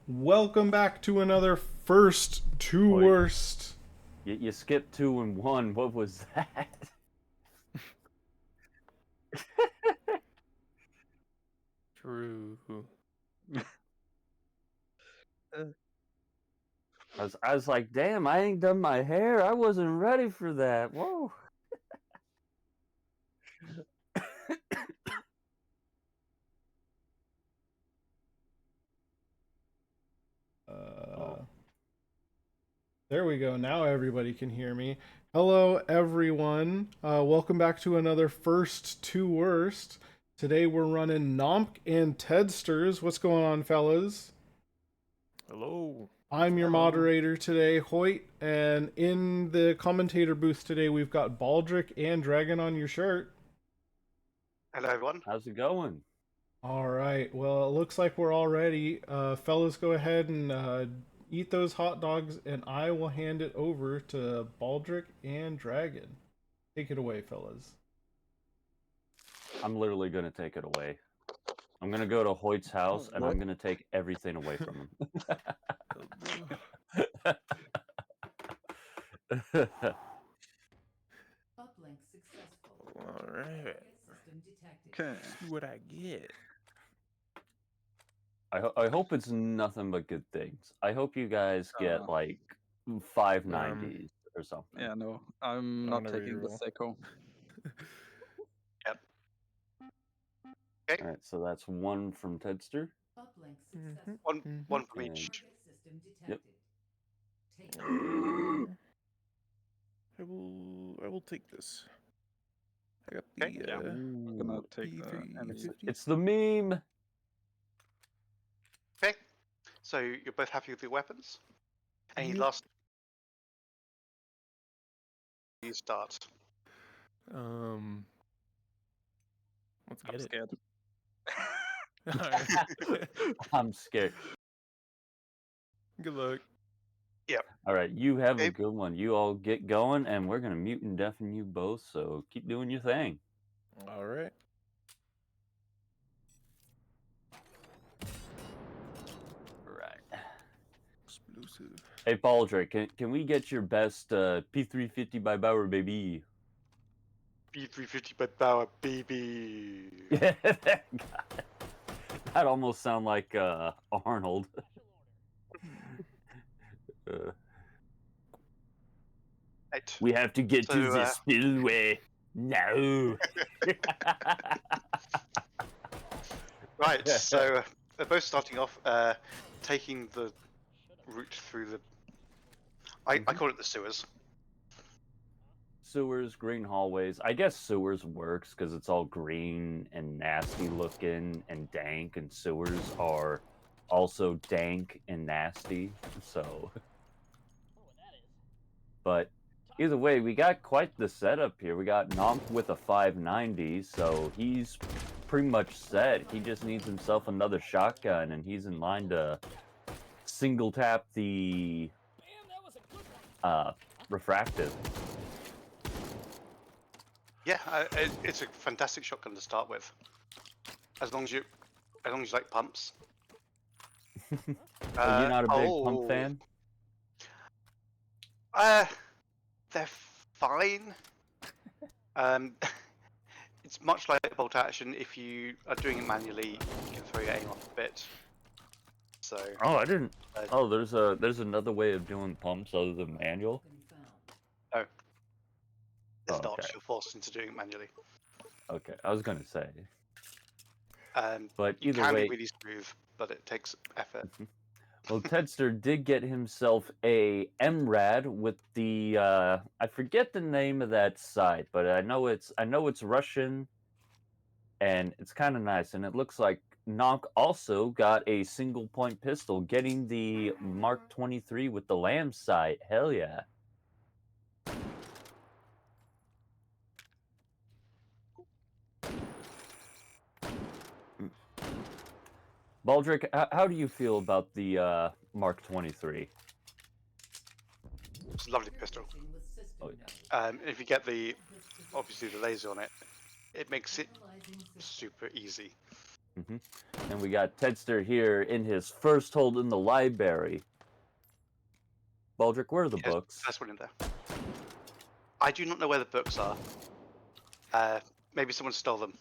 Welcome back to another first to Hoyt. worst. You skipped 2 and 1. What was that? True. I was like, damn, I ain't done my hair. I wasn't ready for that. Whoa. Uh, there we go. Now everybody can hear me. Hello, everyone. Welcome back to another first to worst. Today we're running nomkh and Tedsters. What's going on, fellas? Hello. I'm your moderator today, Hoyt, and in the commentator booth today we've got Baldrick and Dragon on your shirt. Hello, everyone. How's it going? All right. Well, it looks like we're all ready. Fellas, go ahead and eat those hot dogs, and I will hand it over to Baldrick and Dragon. Take it away, fellas. I'm literally going to take it away. I'm going to go to Hoyt's house, and I'm going to take everything away from him. Uplink successful. All right. System detected. Okay. See what I get. I hope it's nothing but good things. I hope you guys get, like, 590s or something. Yeah, no, I'm not taking the Seiko. Yep. Okay. All right, so that's 1 from Tedster. Uplink successful. One from And- each. System detected. Take I will take this. I got Okay, the yeah. I'm gonna take the P350. It's the meme. Okay. So you're both happy with your weapons? Any Yep. last? You start. Let's I'm get it. scared. All right. I'm scared. Good luck. All right, you have a Okay. good one. You all get going, and we're gonna mute and deafen you both. So keep doing your thing. All right. Right. Explosive. Hey, Baldrick, can we get your best P350 by Bauer, baby? B350 by Bauer, baby. Yeah, that almost sound like Arnold. Right. We have to get to So, the spillway. No. Right. So they're both starting off, taking the route through the. I call it the sewers. Sewers, green hallways. I guess sewers works because it's all green and nasty looking and dank, and sewers are also dank and nasty. So, but either way, we got quite the setup here. We got nomkh with a 590, so he's pretty much set. He just needs himself another shotgun, and he's in line to single tap the refractive. Yeah, it's a fantastic shotgun to start with. As long as you like pumps. Are you not a big pump fan? They're fine. It's much like bolt action. If you are doing it manually, you can throw your aim off a bit. So. Oh, I didn't. Oh, there's another way of doing pumps other than manual. No. There's Oh, not. okay. You're forced into doing it manually. Okay, I was gonna say. But either you can way, be really smooth, but it takes effort. well, Tedster did get himself a MRAD with the I forget the name of that site, but I know it's Russian, and it's kind of nice. And it looks like nomkh also got a single point pistol, getting the Mark 23 with the lamb sight. Hell yeah! Baldrick, how do you feel about the Mark 23? It's a lovely pistol. Oh, yeah. If you get obviously the laser on it, it makes it super easy. And we got Tedster here in his first hold in the library. Baldrick, where are the books? First one in there. I do not know where the books are. Maybe someone stole them.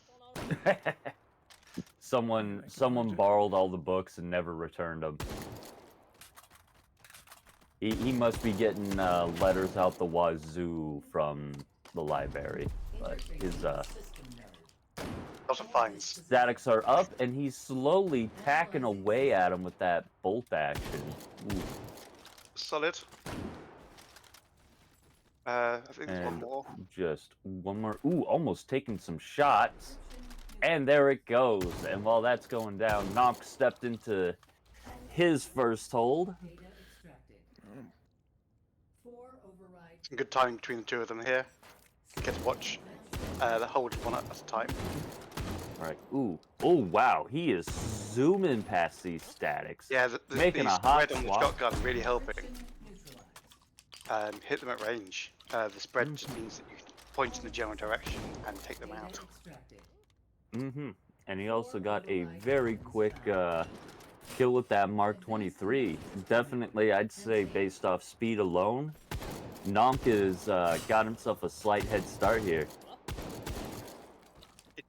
Someone borrowed all the books and never returned them. He must be getting letters out the wazoo from the library. But his Lots of fines. statics are up, and he's slowly tacking away at him with that bolt action. Ooh. Solid. I think there's one And more. just one more. Ooh, almost taking some shots. And there it goes. And while that's going down, nomkh stepped into his first hold. Data extracted. 4 override. Some good timing between the two of them here. Get to watch the hold one at a time. All right. Ooh. Oh, wow. He is zooming past these statics. Yeah, Making the a hot spread on the swap. shotgun really helping. Neutralized. Hit them at range. The spread just means that you can point in the general direction and take them out. Data extracted. And he also got a very quick kill with that Mark 23. Definitely, I'd say based off speed alone, nomkh has got himself a slight head start here.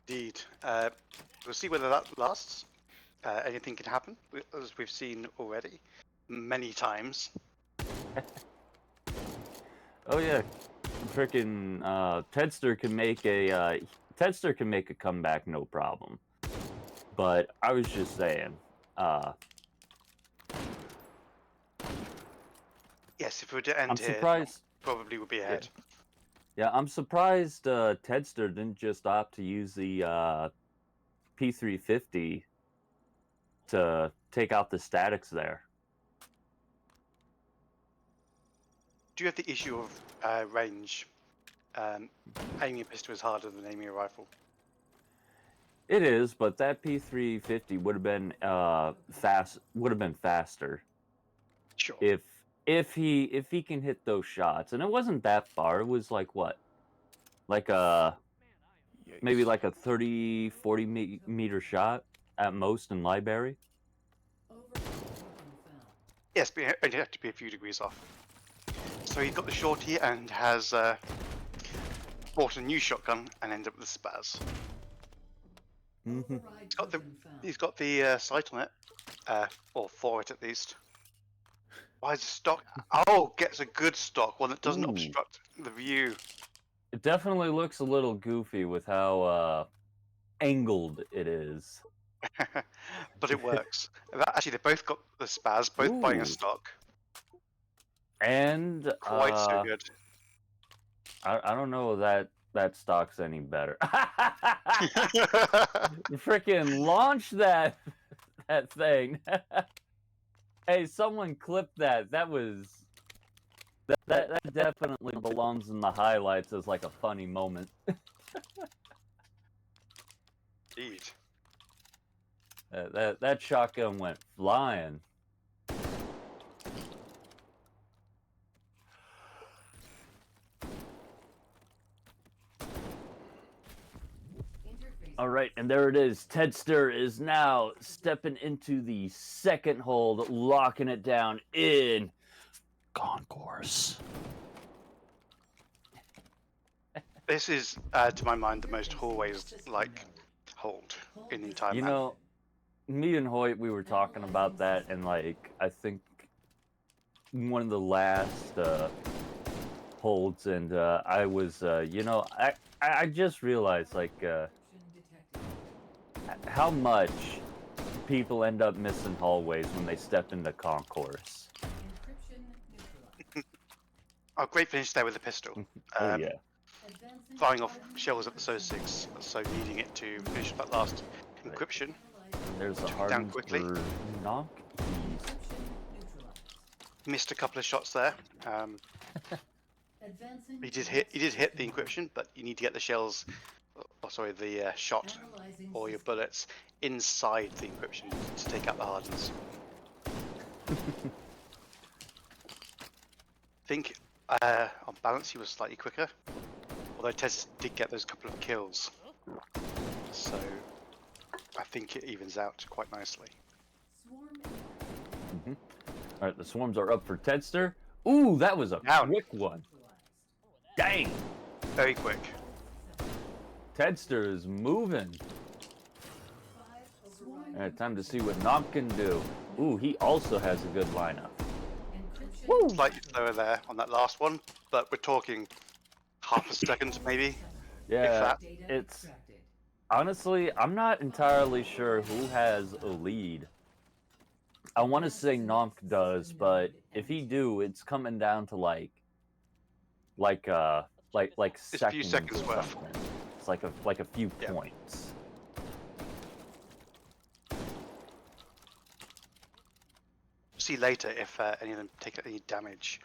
Indeed. We'll see whether that lasts. Anything can happen, as we've seen already many times. Oh yeah, freaking Tedster can make a comeback no problem. But I was just saying, Yes, if we were to end I'm here, surprised. probably would be ahead. Yeah, I'm surprised Tedster didn't just opt to use the P350 to take out the statics there. Do you have the issue of range? Aiming a pistol is harder than aiming a rifle. It is, but that P350 would have been faster Sure. if he can hit those shots. And it wasn't that far. It was like what? Like maybe like a 30-40 meter shot at most in library. Override token found. Yes, but it only had to be a few degrees off. So he got the shorty and has bought a new shotgun and ended up with the spaz. Mm-hmm. Override Got the- token found. He's got the sight on it, or for it at least. Why is the stock? Oh, gets a good stock, one that doesn't Ooh. obstruct the view. It definitely looks a little goofy with how angled it is. But it works. Actually, they both got the spaz, both buying Ooh. a stock. And Quite so good. I don't know that stock's any better. Freaking launch that thing. Hey, someone clip that. That was that definitely belongs in the highlights as like a funny moment. Indeed. That shotgun went flying. Interface. All right, and there it is. Tedster is now stepping into the second hold, locking it down in concourse. This is, to my mind, the most hallways-like hold in the entire You map. know, me and Hoyt, we were talking about that, and like I think one of the last holds, and I was, I just realized like Encryption detected. how much people end up missing hallways when they step into concourse. Encryption neutralized. Oh, great finish there with the pistol. Oh yeah. Advancing Firing off hardened shells at the SO6, so needing it to finish that last encryption. There's a Took it hard down one quickly. for nomkh. Encryption neutralized. Missed a couple of shots there. Advancing. He did hit the encryption, but you need to get the shells, the shot Analyzing or your system. bullets inside the encryption to take out the hardens. I think on balance he was slightly quicker, although Tess did get those couple of kills. So I think it evens out quite nicely. Swarm All right, the swarms are up for Tedster. Ooh, that was a Down. quick one. Dang, Very quick. Tedster is moving. All right, time to see what nomkh can do. Ooh, he also has a good lineup. Woo! Slightly slower there on that last one, but we're talking half a second maybe. Yeah, that. it's honestly, I'm not entirely sure who has a lead. I want to say nomkh does, but if he do, it's coming down to like It's a few seconds seconds or worth. something. It's like a few Yeah. points. See later if any of them take any damage.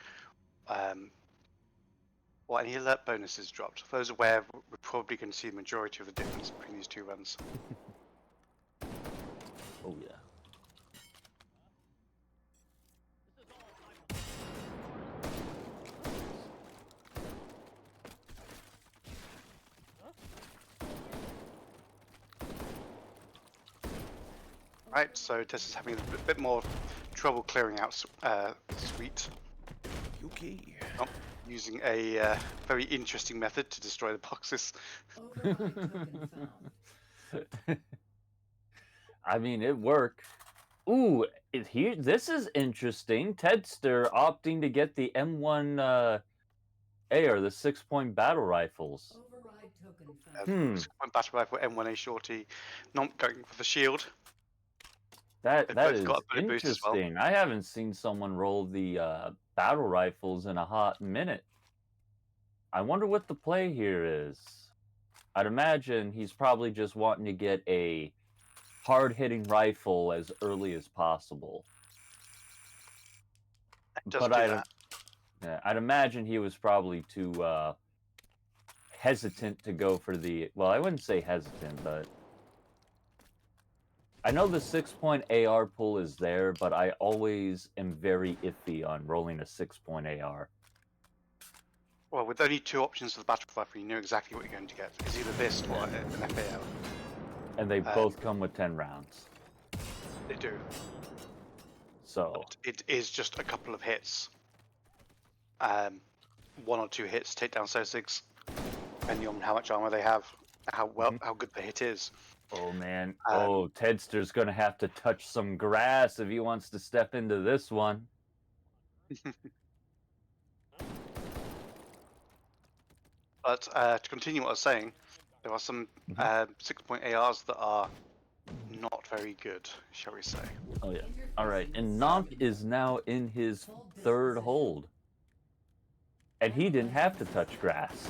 Or any alert bonuses dropped. For those aware, we're probably going to see the majority of the difference between these two runs. Oh yeah. Right, so Tess is having a bit more trouble clearing out Sweet, Okay. using a very interesting method to destroy the boxes. Override token found. I mean, it worked. Ooh, this is interesting. Tedster opting to get the M1 or the 6-point battle rifles. Override token found. One battle rifle, M1A shorty, not going for the shield. That They've that both is got a bullet boost as well. interesting. I haven't seen someone roll the battle rifles in a hot minute. I wonder what the play here is. I'd imagine he's probably just wanting to get a hard-hitting rifle as early as possible. Just But do that. yeah, I'd imagine he was probably too hesitant to go for the. Well, I wouldn't say hesitant, but I know the 6-point AR pull is there, but I always am very iffy on rolling a 6-point AR. Well, with only two options for the battle rifle, you know exactly what you're going to get. It's either this or an FAL. And they both come with 10 rounds. They do. So But it is just a couple of hits. 1 or 2 hits to take down Sosigs, depending on how much armor they have, how good the hit is. oh man, Tedster's gonna have to touch some grass if he wants to step into this one. But to continue what I was saying, there are some 6-point ARs that are not very good, shall we say. Oh yeah. All right, and nomkh is now in his 3rd hold, and he didn't have to touch grass.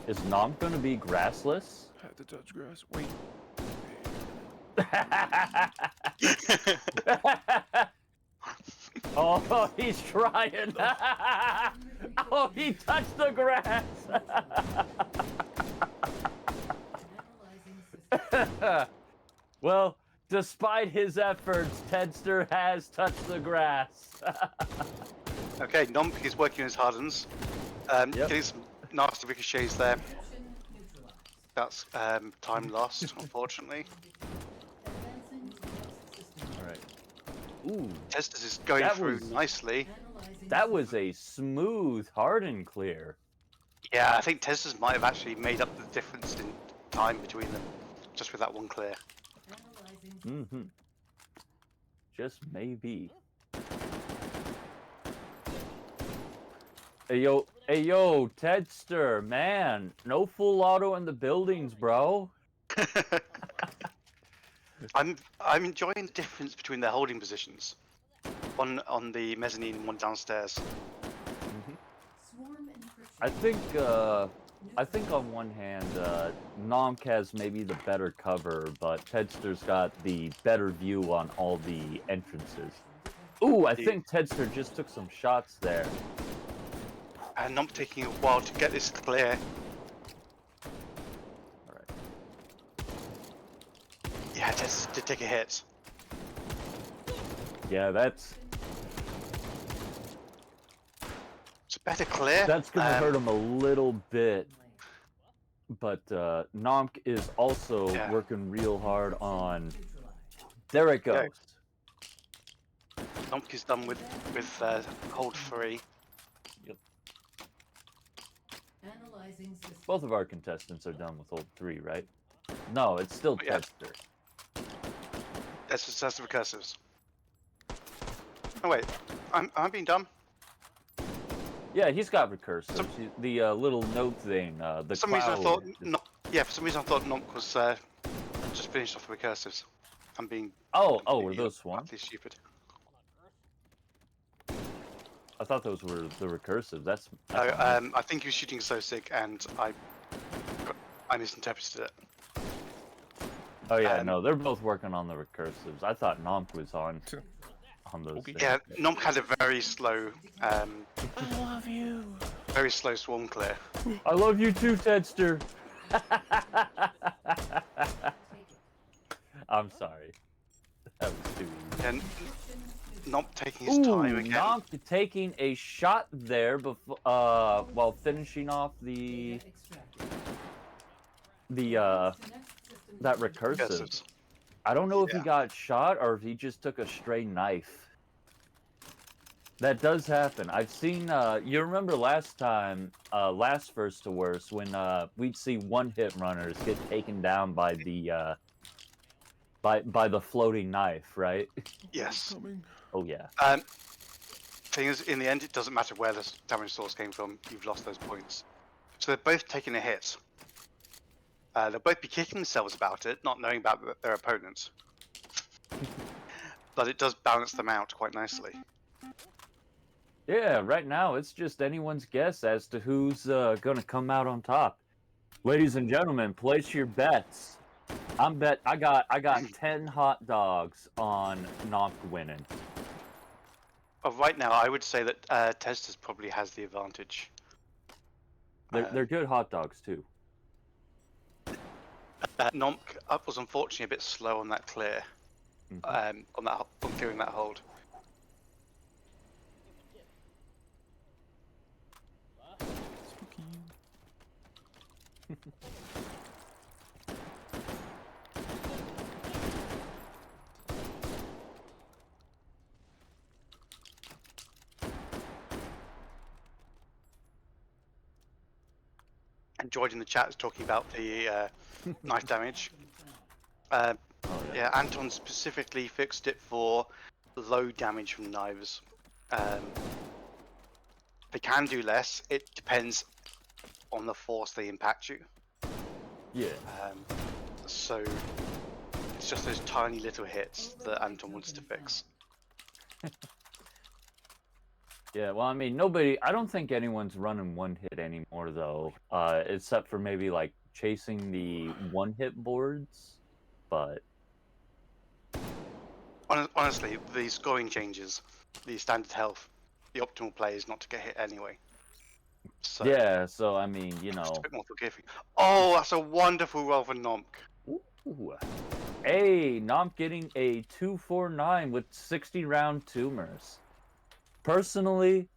Is nomkh gonna be grassless? Had to touch grass. Wait. Oh, he's trying. Oh, he touched the grass. Analyzing system. Well, despite his efforts, Tedster has touched the grass. Okay, nomkh is working his hardens. Getting some nasty ricochets there. Encryption neutralized. That's time lost, unfortunately. Advancing to next system. All right. Ooh, Testers is going That through was- nicely. Analyzing that was a smooth harden clear. Yeah, I think Testers might have actually made up the difference in time between them, just with that one clear. Analyzing Mm-hmm. Just maybe. Hey yo, Tedster, man, no full auto in the buildings, bro. I'm enjoying the difference between their holding positions. One on the mezzanine and one downstairs. swarm encryption. I think on one hand, nomkh has maybe the better cover, but Tedster's got the better view on all the entrances. Ooh, I think Tedster just took some shots there. And not taking a while to get this clear. All right. Yeah, Testers did take a hit. Yeah, that's It's a better clear. gonna hurt him a little bit. But nomkh is also Yeah. working real hard on. There it Yeah. goes. nomkh is done with hold 3. Analyzing system. Both of our contestants are done with hold 3, right? No, it's still Yeah. Tedster. That's the recursives. Oh wait, I'm being dumb. Yeah, he's got recursives. The little note thing, the For some reason I cloud. thought is- Yeah, for some reason I thought nomkh was just finished off the recursives. I'm being Oh, were completely those swans? utterly stupid. I thought those were the recursives. That's I think he was shooting Sosig and I misinterpreted it. Oh yeah, um, no, they're both working on the recursives. I thought nomkh was on those Okay. things. Yeah, nomkh had a very slow I love you. very slow swarm clear. I love you too, Tedster. I'm sorry. That was too easy. And nomkh taking his time again. nomkh taking a shot there before, while finishing off that recursive. Recursives. I don't know if he Yeah. got shot or if he just took a stray knife. That does happen. I've seen. You remember last time, last first to worst, when we'd see one-hit runners get taken down by the by the floating knife, right? Yes. Coming. Oh yeah. Thing is, in the end, it doesn't matter where the damage source came from. You've lost those points. So they're both taking a hit. They'll both be kicking themselves about it, not knowing about their opponents. But it does balance them out quite nicely. Yeah. Right now, it's just anyone's guess as to who's gonna come out on top. Ladies and gentlemen, place your bets. I got 10 hot dogs on nomkh winning. Right now, I would say that Tedsters probably has the advantage. They're good hot dogs too. nomkh was unfortunately a bit slow on that clear, on clearing that hold. Spooky. And George in the chat is talking about the knife damage. Oh, Yeah, Anton specifically fixed it for low damage from knives. They can do less. It depends on the force they impact you. Yeah. So it's just those tiny little hits that Anton wants to fix. Yeah, well, I mean, I don't think anyone's running one hit anymore, though, except for maybe, like, chasing the one-hit boards, but... Honestly, the scoring changes, the standard health, the optimal play is not to get hit anyway. So Yeah, so, I mean, you it's know... a bit more forgiving. Oh, that's a wonderful roll for nomkh. Ooh. Hey, nomkh getting a 249 with 60-round tumors. Personally,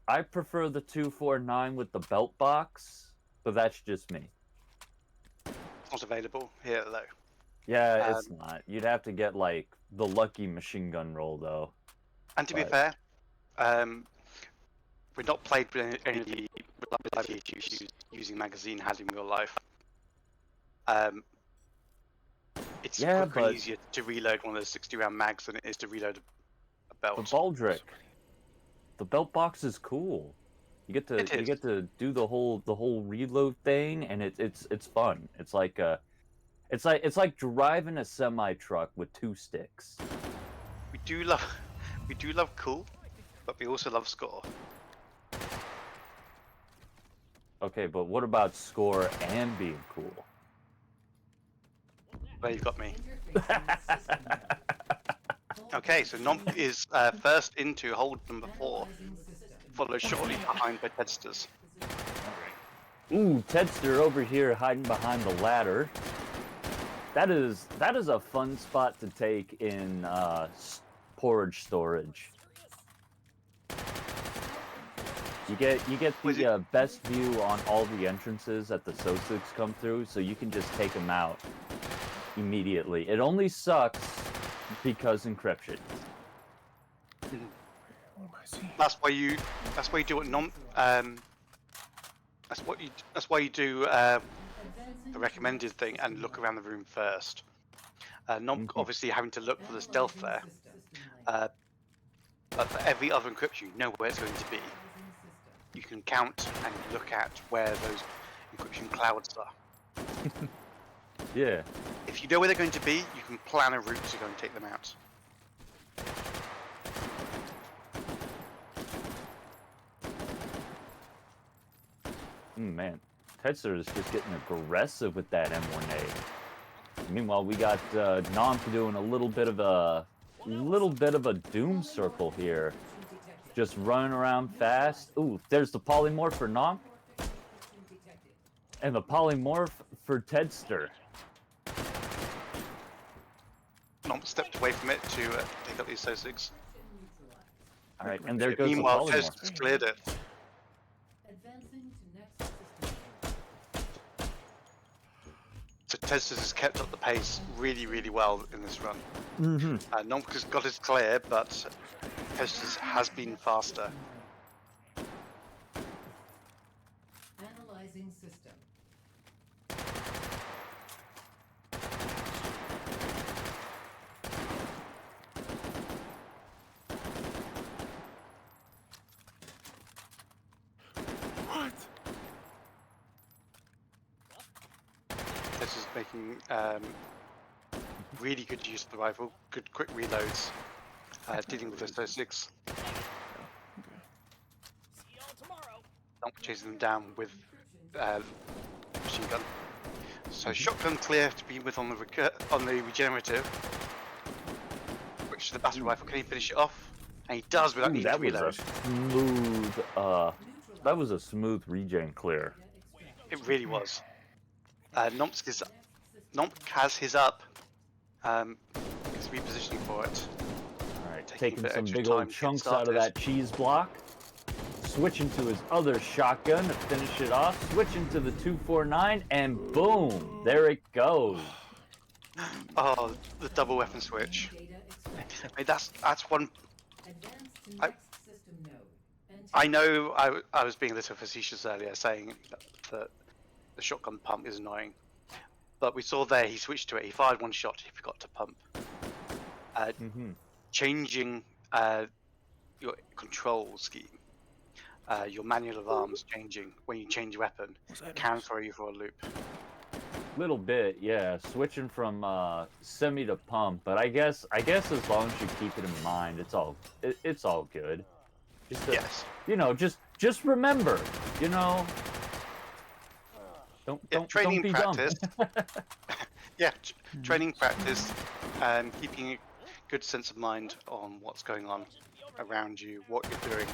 I prefer the 249 with the belt box, but that's just me. It's not available here though. Yeah, it's not. You'd have to get, like, the lucky machine gun roll, though. And to be But- fair, we're not played with any of the reliability issues using magazine had in real life. It's Yeah, quicker but- and easier to reload one of those 60-round mags than it is to reload a belt. But Baldrickk, the belt box is cool. You get to It is. do the whole reload thing, and it's fun. It's like it's like driving a semi truck with 2 sticks. We do love cool, but we also love score. Okay, but what about score and being cool? There you've got me. Interfacing system. Okay, so nomkh is first into hold number 4, Analyzing system. followed shortly behind by Tedsters. Ooh, Tedster over here hiding behind the ladder. That is a fun spot to take in porridge storage. You get Was the best view on all the entrances that the Sosigs come through, so you can just take them out immediately. It only sucks because encryption. What am I seeing? That's why you do what that's why you do the recommended thing and look around the room first. Nomkh obviously having to look for the stealth there, but for every other encryption, you know where it's going to be. You can count and look at where those encryption clouds are. Yeah. If you know where they're going to be, you can plan a route to go and take them out. Man, Tedsters is just getting aggressive with that M1A. Meanwhile, we got nomkh doing a little bit of a doom circle here, just running around fast. Ooh, there's the polymorph for nomkh, and the polymorph for Tedster. Nomkh stepped away from it to pick up these Sosigs. All right, and there goes the Meanwhile, polymorph. Ted's cleared it. Advancing to next system. So Tedsters has kept up the pace really, really well in this run. Nomkh has got his clear, but Tedsters has been faster. Analyzing system. What? Tedsters making really good use of the rifle, good quick reloads, dealing with those 6. Nomkh chasing them down with machine gun. So shotgun clear to be with on the regenerative. Which the battle rifle, can he finish it off? And he does without needing to reload. That was a smooth regen clear. It really was. Nomkh has his up. He's repositioning for it. All right, Taking taking a bit some extra big time old to get chunks out of started. that cheese block. Switching to his other shotgun to finish it off. Switching to the 249, and boom, there it goes. Oh, the double weapon switch. Data I extract. mean, that's one. Advance to I- next system node. I know I was being a little facetious earlier, saying that the shotgun pump is annoying, but we saw there he switched to it. He fired one shot. He forgot to pump. Changing your control scheme, your manual of arms changing when you change weapon can throw you for a loop. Little bit, yeah. Switching from semi to pump, but I guess as long as you keep it in mind, it's all good. Just to, Yes. you know, just remember, you know, don't training be practice. dumb. Yeah, training practice, and keeping a good sense of mind on what's going on around you, what you're doing.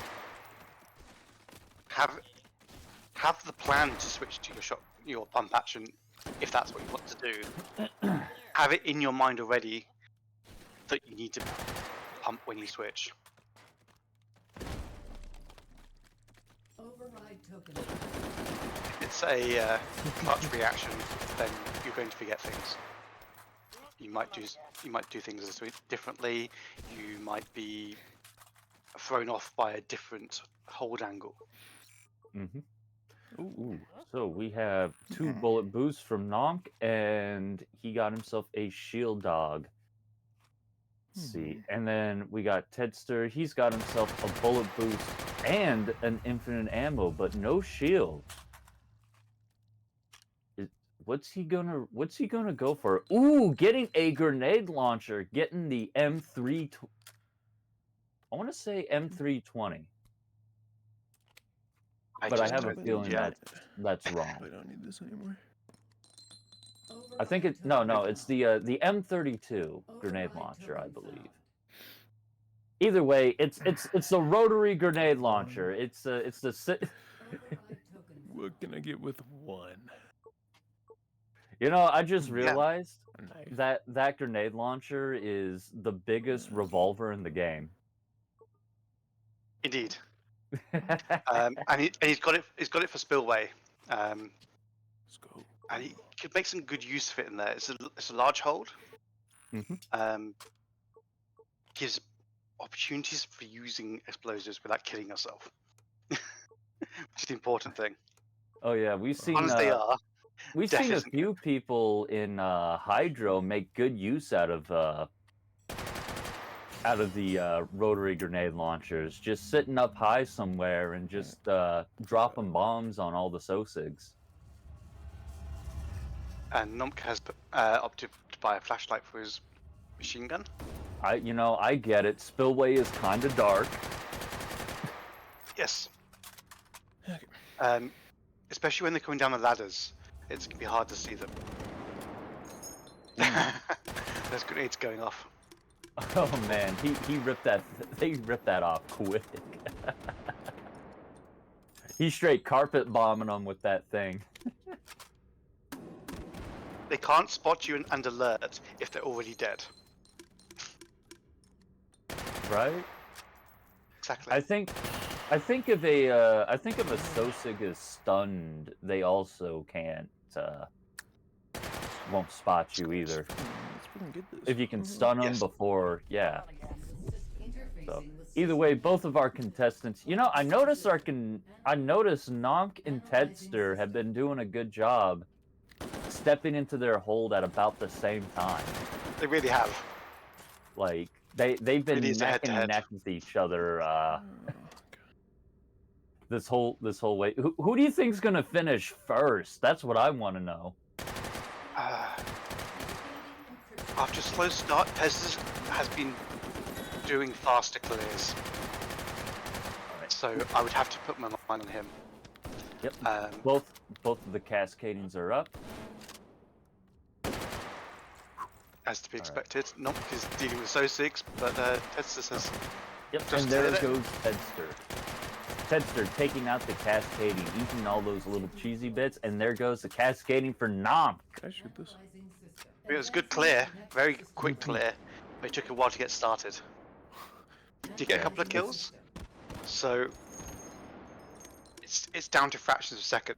Have the plan to switch to your pump action, if that's what you want to do. Have it in your mind already that you need to pump when you switch. Override token. If it's a clutch reaction, then you're going to forget things. You might do things a bit differently. You might be thrown off by a different hold angle. Ooh. So we have 2 bullet boosts from nomkh, and he got himself a shield dog. Let's see, and then we got Tedster. He's got himself a bullet boost and an infinite ammo, but no shield. What's he gonna go for? Ooh, getting a grenade launcher, getting the M3. I want to say M320, but I have a feeling that's wrong. I don't need this anymore. I think it's no, it's the M32 grenade launcher, I believe. Either way, it's the rotary grenade launcher. It's the Override token. What can I get with one? You know, I just realized A knife. that grenade launcher is the biggest revolver in the game. Indeed. And he's got it. He's got it for spillway. Let's go. And he could make some good use of it in there. It's a large hold. Mhm. Gives opportunities for using explosives without killing yourself. Which is the important thing. Oh yeah, we've As seen fun as they are, we've death seen a isn't few people in Hydro make good use out of the rotary grenade launchers, just sitting up high somewhere and just dropping bombs on all the SOSIGs. And nomkh has opted to buy a flashlight for his machine gun. I get it. Spillway is kind of dark. Yes. Okay. Especially when they're coming down the ladders, it's gonna be hard to see them. There's grenades going off. Oh man, he ripped that. They ripped that off quick. He's straight carpet bombing them with that thing. They can't spot you and alert if they're already dead. Right? Exactly. I think if a SOSIG is stunned, they also can't won't spot you either. Let's fucking get this. If you can stun them Yes. before, yeah. Interfacing So with either way, both of our contestants. I noticed nomkh and Tedster have been doing a good job stepping into their hold at about the same time. They really have. Like they've been Really is a neck and head-to-head. neck with each other Oh, this whole way. Who do you think's gonna finish first? That's what I want to know. After a slow start, Tedsters has been doing faster clears. So I would have to put my mind on him. Yep. Um, Both of the cascadings are up. as to be All right. expected. Nomkh is dealing with SOSIGs, but Tedsters has Yep. Just And there cleared it. goes Tedster. Tedster taking out the cascading, eating all those little cheesy bits, and there goes the cascading for nomkh. can I shoot this? it was a good clear, very quick clear, but it took a while to get started. Did you get a couple of kills? So it's down to fractions of a second.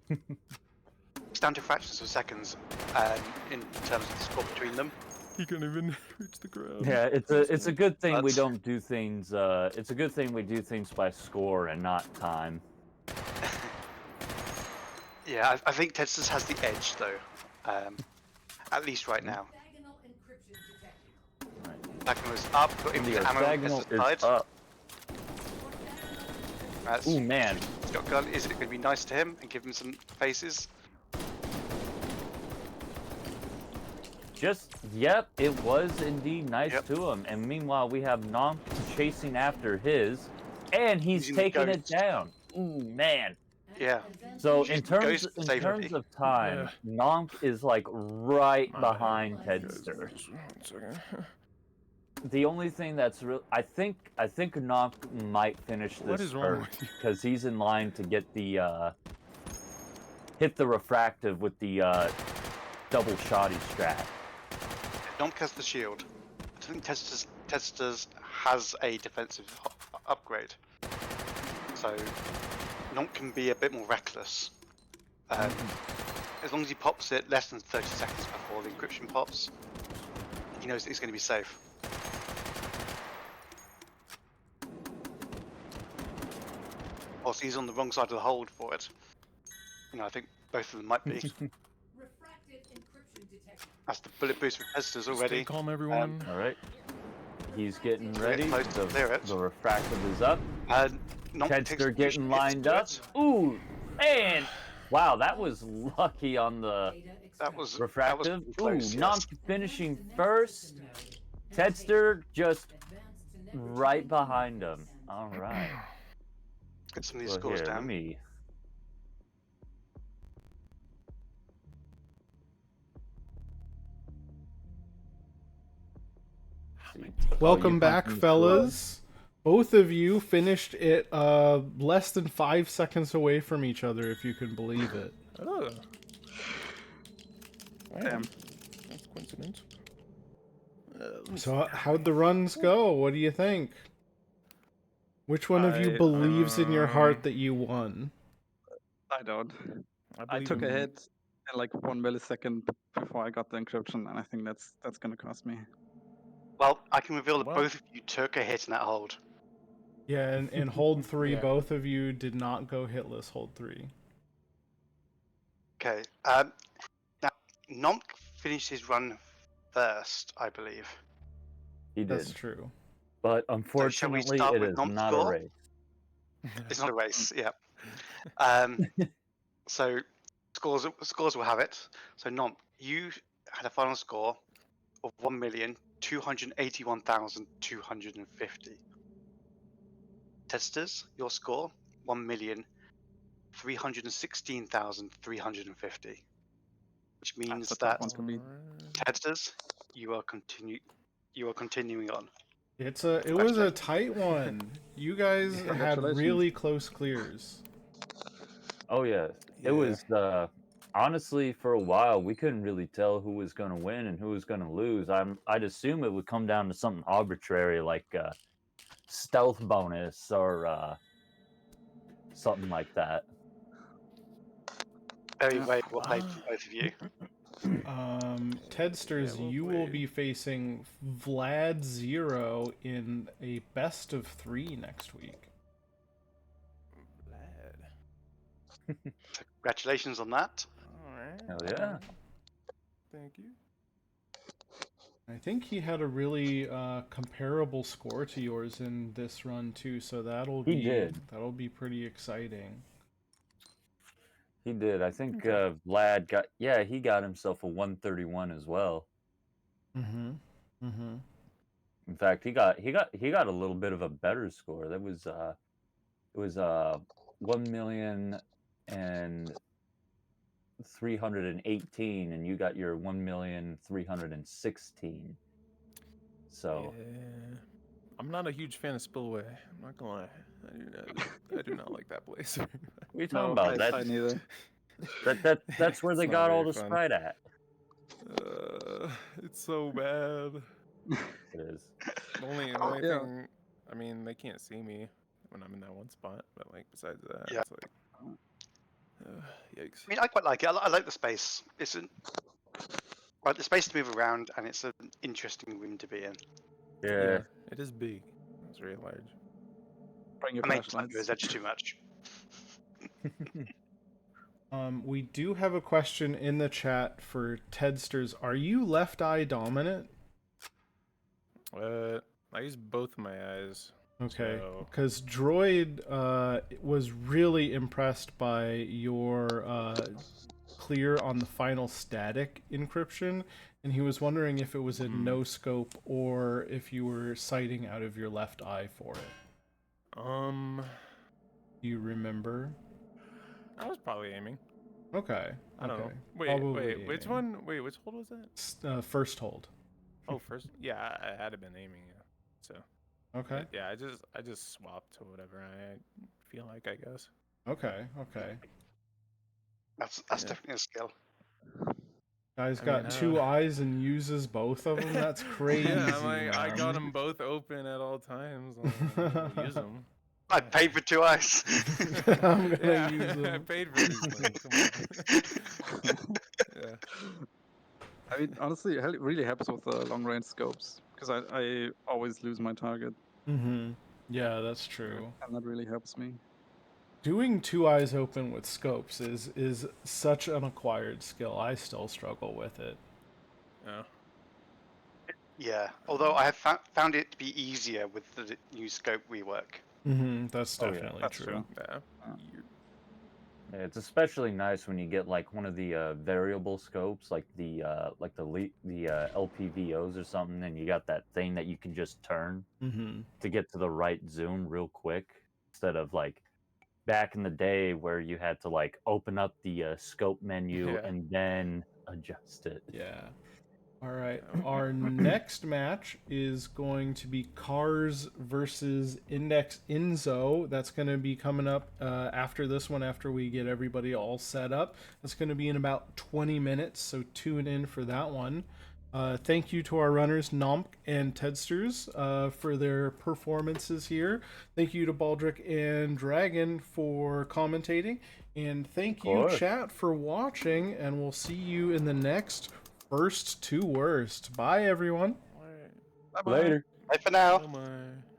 Yeah. It's down to fractions of seconds in terms of the score between them. He can't even reach the ground. Yeah, it's a good thing we But- don't do things. It's a good thing we do things by score and not time. Yeah, I think Tedsters has the edge though, at least right now. Orthogonal encryption detected. That was up, got him The the ammo on orthogonal Tedsters' side. is up. That's, Ooh man, he's got a gun. Is it going to be nice to him and give him some faces? Yep, it was indeed nice Yep. to him. And meanwhile, we have nomkh chasing after his, and he's Using the taking it ghost. down. Ooh man. Yeah. So Using in the terms ghost to save terms him. of time, nomkh is like right behind Tedster. Just 1 second. The only thing that's real, I think nomkh might finish this What is wrong first with you? because he's in line to get the hit the refractive with the double shoddy strat. Nomkh has the shield. I don't think Tedsters has a defensive upgrade. So Nomkh can be a bit more reckless. As long as he pops it less than 30 seconds before the encryption pops, he knows that he's going to be safe. Whilst he's on the wrong side of the hold for it. I think both of them might be. Refracted encryption detected. That's the bullet boost with Tedsters Stay already. calm, everyone. All right, he's getting Get ready. close to clear it. The refractive is up. Nomkh takes Tedster getting hits lined to up. it. Ooh, man! Wow, that was lucky on the Data That was refractive. pretty close, Ooh, yes. nomkh finishing first. Tedster just right behind him. All right. Get some of these Well, scores here, let down. me. see. Welcome you back, punching fellas. Both of you finished it less than 5 seconds away from each other, if you can believe it. Oh. Damn. That's coincidence. So how'd the runs go? What do you think? Which one of you believes in your heart that you won? I don't. I believe took a in- hit in like 1 millisecond before I got the encryption, and I think that's gonna cost me. Well, I can reveal that Well- both of you took a hit in that hold. Yeah, and hold 3, Yeah. both of you did not go hitless hold 3. Okay. Now, nomkh finished his run first, I believe. He did. That's true. But So shall we unfortunately, start it with is nomk's not a score? race. It's not a race, yeah. So scores will have it. So nomkh, you had a final score of 1,281,250. Tedsters, your score 1,316,350. Which means That's a tough that one to beat. Tedsters, you are continuing on. It was a tight one. You guys had Congratulations. really close clears. Oh yeah, Yeah. it was honestly for a while we couldn't really tell who was going to win and who was going to lose. I'd assume it would come down to something arbitrary like stealth bonus or something like that. Very well played from both of you. Tedsters, Yeah, well you will played. be facing Vlad Zero in a best of 3 next week. Lad. Congratulations on that. Alright. Hell yeah. Thank you. I think he had a really comparable score to yours in this run too, so that'll He did. be pretty exciting. He did. I think Okay. Vlad he got himself a 131 as well. Mm-hmm. In fact, he got a little bit of a better score. That was it was 1,318,000 and you got your 1,316,000. So Yeah. I'm not a huge fan of Spillway. I'm not gonna lie. I do not like that place. what are you No, talking about? I neither. That's where they It's not got all very the fun. Sprite at. It's so bad. It is. The only Yeah. thing, I mean, they can't see me when I'm in that one spot, but like besides that, Yeah. it's like, yikes. I mean, I quite like it. I like the space. It's the space to move around, and it's an interesting room to be in. Yeah. It is big. It's very large. Bring your I make like flashlights. those edge too much. We do have a question in the chat for Tedsters. Are you left eye dominant? I use both my eyes. Okay, So- because Droid was really impressed by your clear on the final static encryption, and he was wondering if it was a no scope or if you were sighting out of your left eye for it. Do you remember? I was probably aiming. Okay. I don't know. okay. Wait, Probably which aiming. one? Wait, which hold was that? First hold. Oh, first. Yeah, I had been aiming. Yeah. So. Okay. Yeah, I just swapped to whatever I feel like, I guess. Okay. That's Yeah. definitely a skill. Guy's I got mean, 2 eyes and uses both of them. That's crazy. Yeah, I'm like, I got man. them both open at all times. I'm gonna use them. I paid for 2 eyes. I'm gonna Yeah, use I them. paid for these things. Come on. Yeah. I mean, honestly, it really helps with the long range scopes because I always lose my target, Mm-hmm. Yeah, that's true. and that really helps me. Doing 2 eyes open with scopes is such an acquired skill. I still struggle with it. Yeah. Yeah, although I have found it to be easier with the new scope rework. Mm-hmm. That's Oh, yeah, definitely that's true. true. Yeah. Yeah, it's especially nice when you get like one of the variable scopes, like the LPVOs or something, and you got that thing that you can just turn Mm-hmm. to get to the right zoom real quick, instead of like back in the day where you had to like open up the scope menu Yeah. and then adjust it. Yeah. All right. Our next match is going to be Cars versus Index Inzo. That's going to be coming up after this one, after we get everybody all set up. That's going to be in about 20 minutes, so tune in for that one. Thank you to our runners, nomkh and Tedsters, for their performances here. Thank you to Baldrickk and Dragon for commentating. And thank you, course. chat, for watching. And we'll see you in the next first two worst. Bye, everyone. Alright. Bye-bye. Later. Bye for now. Bye-bye.